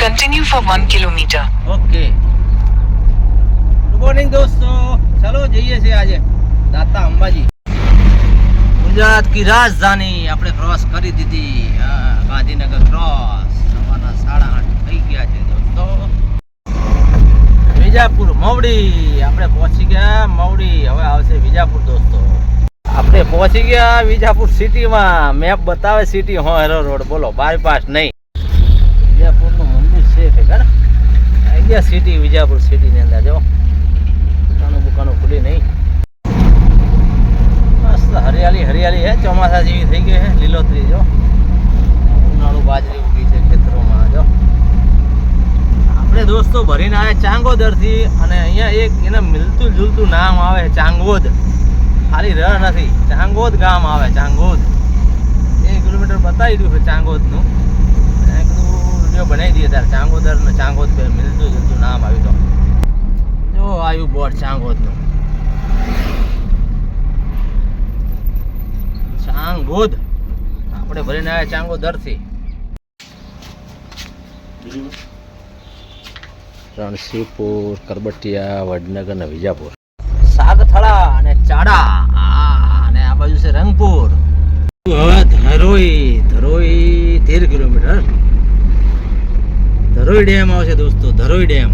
Continue for 1 kilometer. Okay. Good morning દોસ્તો, ચાલો જઈએ છીએ આજે દાતા અંબાજી. ગુજરાત કી રાજધાની આપણે ક્રોસ કરી દીધી. ગાંધીનગર ક્રોસ. સવારના 8:30 થઈ ગયા છે દોસ્તો. વિજાપુર મવડી આપણે પહોંચી ગયા. મવડી હવે આવશે વિજાપુર દોસ્તો. આપણે પહોંચી ગયા વિજાપુર સિટીમાં. મેપ બતાવે સિટી હોરો રોડ. બોલો બાયપાસ નહીં. વિજાપુરનું મંદિર છે કે ને આવી ગયા સિટી. વિજાપુર સિટીની અંદર જો દુકાનો ખુલી નહીં. મસ્ત હરિયાળી હરિયાળી હે. ચોમાસા જેવી થઈ ગઈ હે. લીલોતરી જો ઉનાળુ બાજરી ઉગી છે ખેતરોમાં. જો આપણે દોસ્તો ભરીને આવ્યા ચાંગોદરથી. અને અહીંયા એક એને મિલતું જુલતું નામ આવે ચાંગોદ. ખાલી ર નથી, ચાંગોદ ગામ આવે. ચાંગોદ 1 કિલોમીટર બતાવી દઉં છે ચાંગોદનું. વિડીયો બનાવી દઈએ ત્યારે ચાંગોદર ને ચાંગોદ બે મિલતું જુલતું નામ આવ્યું. તો જો આવ્યું બોર્ડ ચાંગોદનું. ચાંગોદ આપણે ભરીને આવ્યા ચાંગોદરથી. રણસીપુર, કરબટિયા, વડનગર ને વિજાપુર. સાગથળા અને ચાડા અને આ બાજુ છે રંગપુર. હવે ધરોઈ 13 કિલોમીટર. ધરોઈ ડેમ આવશે દોસ્તો. ધરોઈ ડેમ.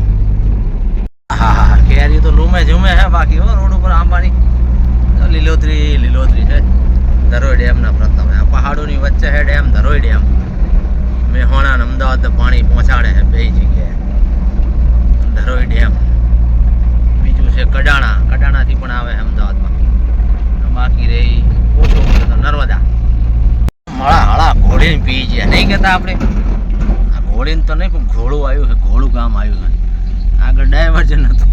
હા કેરી તો લૂમે ઝૂમે હે. બાકી હો રોડ ઉપર આંબાની લીલોતરી છે. ધરોઈ ડેમના પ્રથમ પહાડોની વચ્ચે છે ડેમ. ધરોઈ ડેમ મેહોણા અને અમદાવાદ પાણી પહોંચાડે છે બે જગ્યાએ. ધરોઈ ડેમ. બીજું છે કડાણાથી પણ આવે છે અમદાવાદમાં. બાકી રહી ઓછો તો નર્મદા. હળા ઘોડીને પી ગયા નહીં કહેતા આપણે. આ ઘોડીને તો નહીં પણ ઘોડું આવ્યું છે. ઘોડું ગામ આવ્યું છે. આગળ ડાયવર્જન હતું.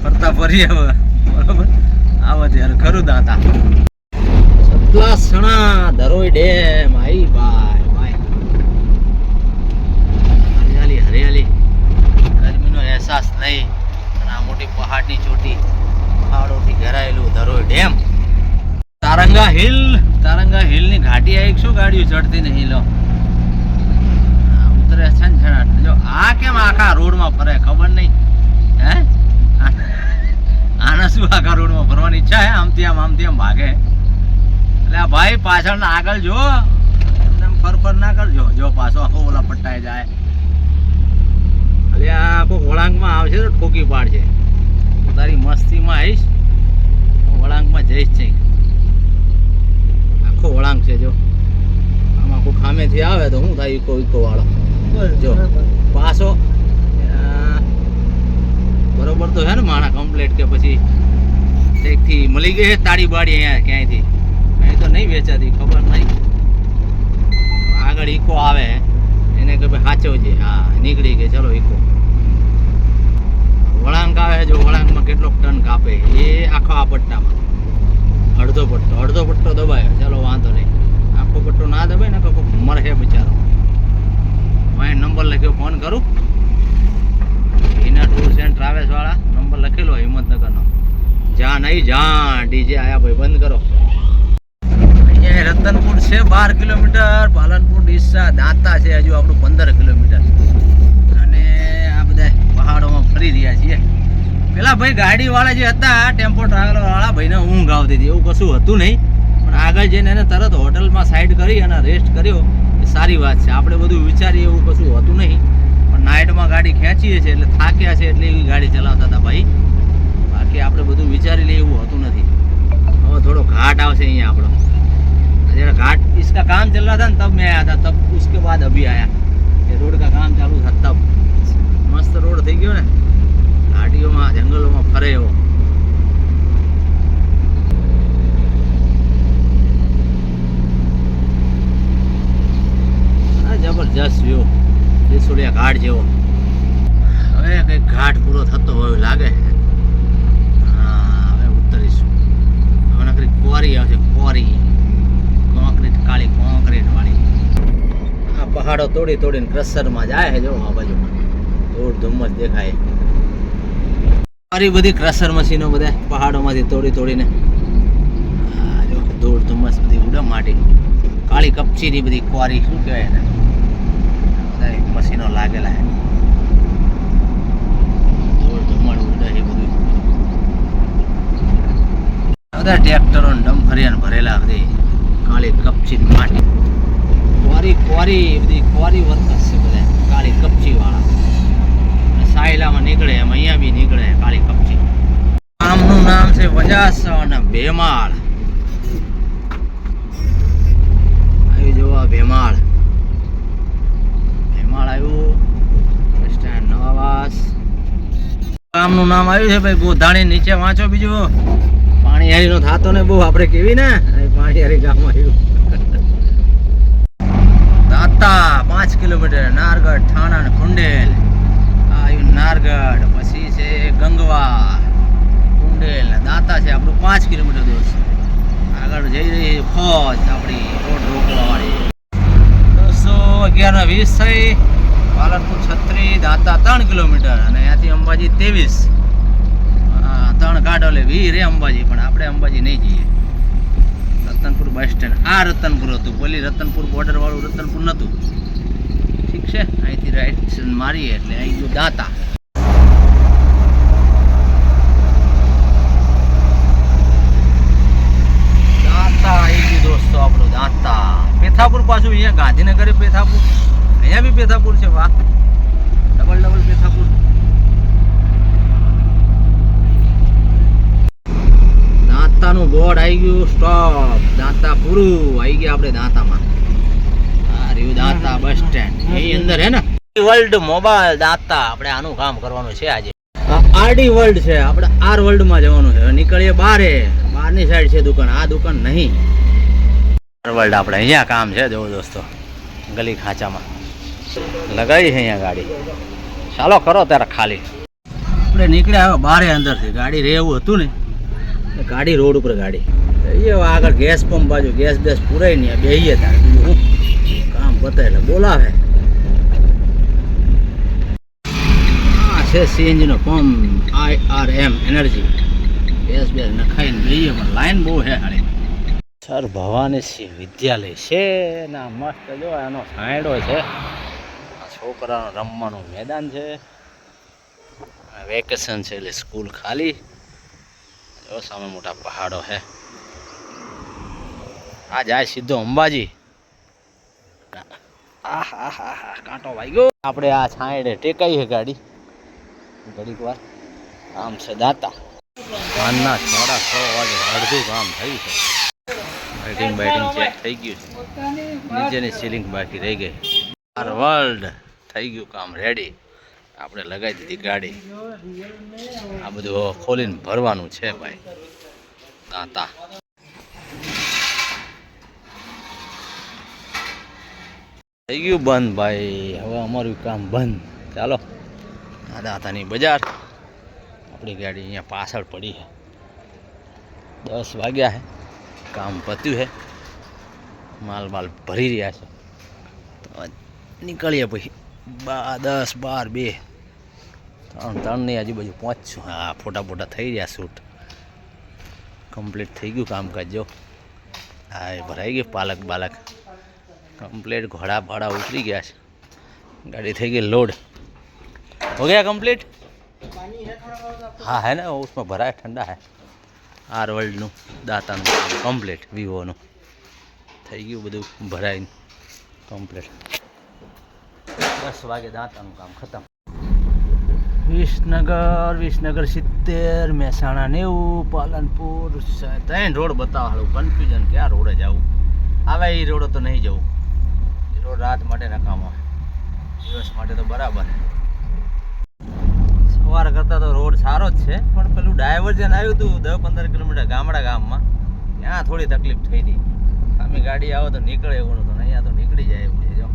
ફરતા ફરી હવે બરોબર આવે ત્યારે ખરું દાતા. સતલાસણા ધરોઈ ડેમ આવી ભાઈ. હરિયાળી ગરમીનો અહેસાસ નહીં. અને આ મોટી પહાડની ચોટી, પહાડોથી ઘેરાયેલું ધરોઈ ડેમ. તારંગા હિલની ઘાટી આવી. શું ગાડીઓ ચડતી નહીં લો. ઉતરે છનછનાટ. જો આ કેમ આખા રોડમાં ફરે ખબર નહીં હે. આના શું આખા રોડમાં ફરવાની ઈચ્છા હે. આમથી આમ ભાગે. એટલે આ ભાઈ પાછળ આગળ જો એકદમ ફર ના કરજો. જો પાછો આખો ઓલા પટ્ટાએ જાય. એટલે આ આખો વળાંકમાં આવશે તો ઠોકી પાડશે. હું તારી મસ્તીમાં આવીશ વળાંકમાં જઈશ છે. આખો વળાંક છે. જો આમાં કોઈ ખામેથી આવે તો શું થાય ઈકો વાળો. જો પાછો બરોબર તો હે ને માણા કમ્પ્લેટ. કે પછી ઠેકથી મળી ગઈ છે તાળી બાળી અહીંયા ક્યાંયથી. અહીં તો નહીં વેચાતી ખબર નહીં. આગળ ઈકો આવે એને કે ભાઈ સાચવજે. હા નીકળી ગઈ. ચલો ઈકો. વળાંક આવે. જો વળાંકમાં કેટલોક ટન કાપે એ આખો આ પટ્ટામાં. અડધો પટ્ટો દબાયો. ચલો વાંધો નહીં. આખો પટ્ટો ના દબાય ને તો મરહે બિચારો. અહીં નંબર લખ્યો. ફોન કરું. હિના ટૂર્સ એન્ડ ટ્રાવેલ્સ વાળા નંબર લખેલો હિંમતનગરનો. જા નહીં જા ડીજે આયા ભાઈ. બંધ કરો. અહીંયા રતનપુર છે 12 કિલોમીટર. પાલનપુર, ડીસા, દાંતા છે હજુ આપણું 15 કિલોમીટર. અને આ બધા પહાડોમાં ફરી રહ્યા છીએ. પેલા ભાઈ ગાડી વાળા જે હતા ટેમ્પો ટ્રાવેલર વાળા ભાઈને ઊંઘ આવતી હતી. એવું કશું હતું નહીં. પણ આગળ જઈને એને તરત હોટલમાં સાઈડ કરી અને રેસ્ટ કર્યો. એ સારી વાત છે. આપણે બધું વિચારીએ એવું કશું હોતું નહીં. પણ નાઇટમાં ગાડી ખેંચીએ છીએ એટલે થાક્યા છે એટલે એવી ગાડી ચલાવતા હતા ભાઈ. બાકી આપણે બધું વિચારી લઈએ એવું હોતું નથી. હવે થોડો ઘાટ આવશે અહીંયા આપણો. जरा घाट इसका काम चल रहा था ना तब मैं आया था. तब उसके बाद अभी आया. ये रोड का काम चालू था तब. मस्त रोड થઈ ગયો ને. ઘાટીઓમાં જંગલોમાં ફરે એવો. જબરજસ્ત વ્યૂ. દેસોડિયા ઘાટ જેવો. હવે કંઈક ઘાટ પૂરો થતો હોય લાગે. હા હવે ઉતરીશું. હવે નકરી ક્વારી આવશે. ક્વારી કાળી કોન્ક્રીટ વાળી. આ પહાડો તોડીને ક્રશરમાં જાય છે. જો આ બાજુ દૂર ધુમ્મસ દેખાય. સારી બધી ક્રશર મશીનો બધા પહાડોમાંથી તોડીને જો દૂર ધુમ્મસ બધી ઉડે માટી. કાળી કપચીની બધી ક્વારી શું કહેવાય એને બધા મશીનો બધા ટ્રેક્ટરો ડમ્ફરિયા ભરેલા બધી કાળી કપચી માટી કોરી બધી કોરી વર્કર્સ છે બધા કાળી કપચી વાળા સાયલામાં નીકળે એમ અહીંયા બી નીકળે કાળી કપચી. ગામનું નામ છે વજાસણ અને ભેમાળ. આવી જોવા ભેમાળ આવ્યું બસ સ્ટેન્ડ નવાવાસ. ગામનું નામ આવ્યું છે ભાઈ ગોધાણી. નીચે વાંચો બીજું પાણીહારી નો થાતો ને બહુ આપણે કેવી ને પાણીહારી ગામ આવ્યું. દાતા 5 કિલોમીટર નારગઢ થાણા ને કુંડેલ આવ્યું નારગઢ. પછી છે ગંગવા કુંડેલ ને દાતા છે આપણું 5 કિલોમીટર દૂર. આગળ જઈ રહી ફોજ આપણી રોડ રોકવા વાળી 211:20 થઈ. પાલનપુર 36 દાતા 3 કિલોમીટર અને અહીંયાથી અંબાજી 23. 3 કાઢો એટલે 20 રે અંબાજી. પણ આપણે અંબાજી નહીં જઈએ. રતનપુર બસ સ્ટેન્ડ આ રતનપુર હતું. પેલી રતનપુર બોર્ડર વાળું રતનપુર નહોતું. ઠીક છે. અહીંથી રાઈટ મારીએ એટલે આવી ગયું દાતા. આવી ગયું દોસ્તો આપણું દાતા. પેથાપુર પાછું અહીંયા ગાંધીનગર પેથાપુર. અહીંયા બી પેથાપુર છે. વાહ, ડબલ પેથાપુર. દાંતાનું બોર્ડ આવી ગયું. સ્ટોપ દાંતા પૂરું. આવી ગયા આપણે દાંતામાં. આ રહ્યું દાંતા બસ સ્ટેન્ડ. એ અંદર હે ને વર્લ્ડ મોબાઈલ દાંતા. આપણે આનું કામ કરવાનું છે આજે. આરડી વર્લ્ડ છે. આપણે આર વર્લ્ડમાં જવાનું છે. નીકળીએ બહારની સાઈડ છે દુકાન. આ દુકાન નહીં. આર વર્લ્ડ આપણે અહીંયા કામ છે. જો દોસ્તો ગલી ખાંચામાં લગાવી છે અહીંયા ગાડી. ચાલો કરો ત્યારે ખાલી. આપણે નીકળ્યા હવે બારે અંદરથી. ગાડી રે એવું હતું ને ગાડી રોડ ઉપર ગાડી એ આગળ ગેસ પંપ બાજુ ગેસ બેસ પૂરાય નહીં. બેહીએ તારે બીજું કામ પતે એટલે બોલાવે. હા છે સીએનજી નો પંપ IRM એનર્જી. ગેસ બેસ નખાઈને બેહીએ પણ લાઈન બહુ છે હારી. સર ભવાની સિંહ વિદ્યાલય છે ના મસ્ત. જો એનો સાંયડો છે. છોકરાનું રમવાનું મેદાન છે. વેકેશન છે એટલે સ્કૂલ ખાલી. જો સામે મોટા પહાડો છે. આ જાય સીધો અંબાજી. કાંટો વાગ્યો. આપણે આ છાંયડે ટેકાઈ છે ગાડી ઘડીક વાર. આમ છે દાતા. સાંજના 6:30 વાગે અડધું કામ થયું છે. લાઇટિંગ ચેક થઈ ગયું છે. નીચેની સીલિંગ બાકી રહી ગઈ. આર વર્લ્ડ થઈ ગયું કામ રેડી. આપણે લગાવી દીધી ગાડી. આ બધું ખોલીને ભરવાનું છે ભાઈ દાંતા. થઈ ગયું બંધ ભાઈ. હવે અમારું કામ બંધ. ચાલો આ દાંતાની બજાર. આપણી ગાડી અહીંયા પાછળ પડી છે. 10 વાગ્યા છે. કામ પત્યું છે. માલ ભરી રહ્યા છે. તો નીકળીએ પછી 10, 12, 2, 3ની આજુબાજુ પહોંચશું. હા ફોટા થઈ રહ્યા. શૂટ કમ્પ્લીટ થઈ ગયું કામકાજ. જો હા એ ભરાઈ ગયું. પાલક બાલક કમ્પ્લીટ. ઘોડા ભાડા ઉતરી ગયા છે. ગાડી થઈ ગઈ लोड. हो गया कंप्लीट. हाँ है ना उसमें भरा है. ठंडा है. आर वर्ल्ड નું દાતાનું કમ્પ્લીટ. વિવોનું થઈ ગયું બધું ભરાઈને કમ્પ્લીટ. 10 વાગે દાંતાનું કામ ખતમ. વિસનગર 70, મહેસાણા 90, પાલનપુર 3 રોડ બતાવવા હાલું કન્ફ્યુઝન. ક્યાં રોડે જવું? આવે એ રોડ તો નહીં જવું. એ રોડ રાત માટે નકામો. દિવસ માટે તો બરાબર. સવાર કરતાં તો રોડ સારો જ છે પણ પેલું ડાયવર્જન આવ્યું હતું 10-15 કિલોમીટર ગામમાં ત્યાં થોડી તકલીફ થઈ હતી. સામે ગાડી આવે તો નીકળે એવું નહોતું. અહીંયા તો નીકળી જાય એવું છે. જો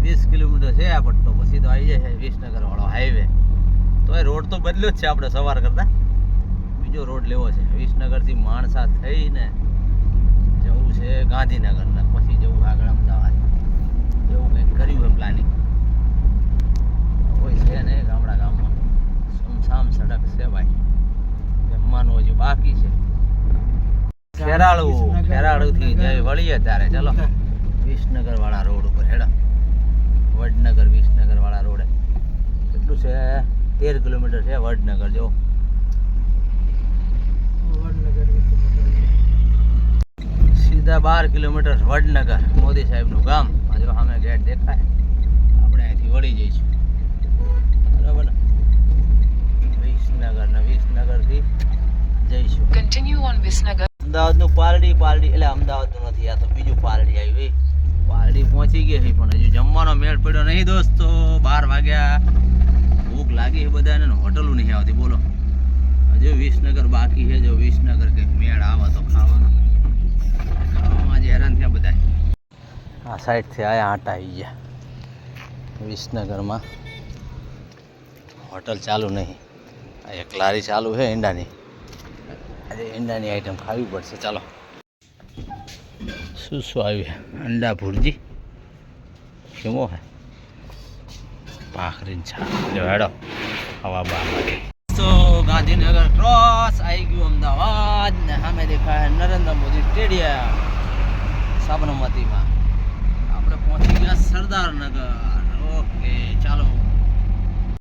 20 કિલોમીટર છે આ પટ્ટો. પછી તો આવી જાય વિસનગર વાળો હાઈવે. તો એ રોડ તો બદલ્યો જ છે આપણે સવાર કરતાં. બીજો રોડ લેવો છે. વિસનગરથી માણસા થઈને જવું છે ગાંધીનગર ને પછી જવું આગળ અમદાવાદ. જેવું કંઈક કર્યું હોય પ્લાનિંગ. કોઈ છે ને ગામમાં સુમસામ સડક છે ભાઈ. જમવાનું હજુ બાકી છે. ખેરાળુથી જઈ વળીએ ત્યારે. ચલો વિસનગર વાળા રોડ ઉપર હેડા. વડનગર વિસનગર વાળા રોડે કેટલું છે? 13 કિલોમીટર છે વડનગર. જો વડનગર સીધા 12 કિલોમીટર વડનગર, મોદી સાહેબનું ગામ. આ જો સામે ગેટ દેખાય, આપણે અહીંથી વળી જઈશું. બરાબર ને? વિસનગર ને વિસનગરથી જઈશું Continue on Visnagar. અમદાવાદનું પાલડી. એટલે અમદાવાદનું નથી, આ તો બીજું પાલડી આવ્યું. પાલડી પહોંચી ગયા છે પણ હજુ જમવાનો મેળ પડ્યો નહીં દોસ્તો. 12 વાગ્યા, ભૂખ લાગી છે બધાને ને હોટલું નહીં આવતી. બોલો, હજુ વિસનગર બાકી છે. જો વિસનગર કંઈક મેળ આવે તો ખાવાનો. ખાવામાં આજે હેરાન થયા બધા. આ સાઈડથી આયા આટા આવી ગયા. વિસનગરમાં હોટલ ચાલુ નહીં, આ એક લારી ચાલુ છે ઈંડાની. આજે ઈંડાની આઈટમ ખાવી પડશે. ચાલો, શું આવી? અંડા ભુરજી કેવો હે? ભાખરી છા જો હેડો હવા બાર. તો ગાંધીનગર ક્રોસ આવી ગયું અમદાવાદ ને સામે દેખાય નરેન્દ્ર મોદી સ્ટેડિયમ સાબરમતીમાં. આપણે પહોંચી ગયા સરદારનગર. ઓકે ચાલો.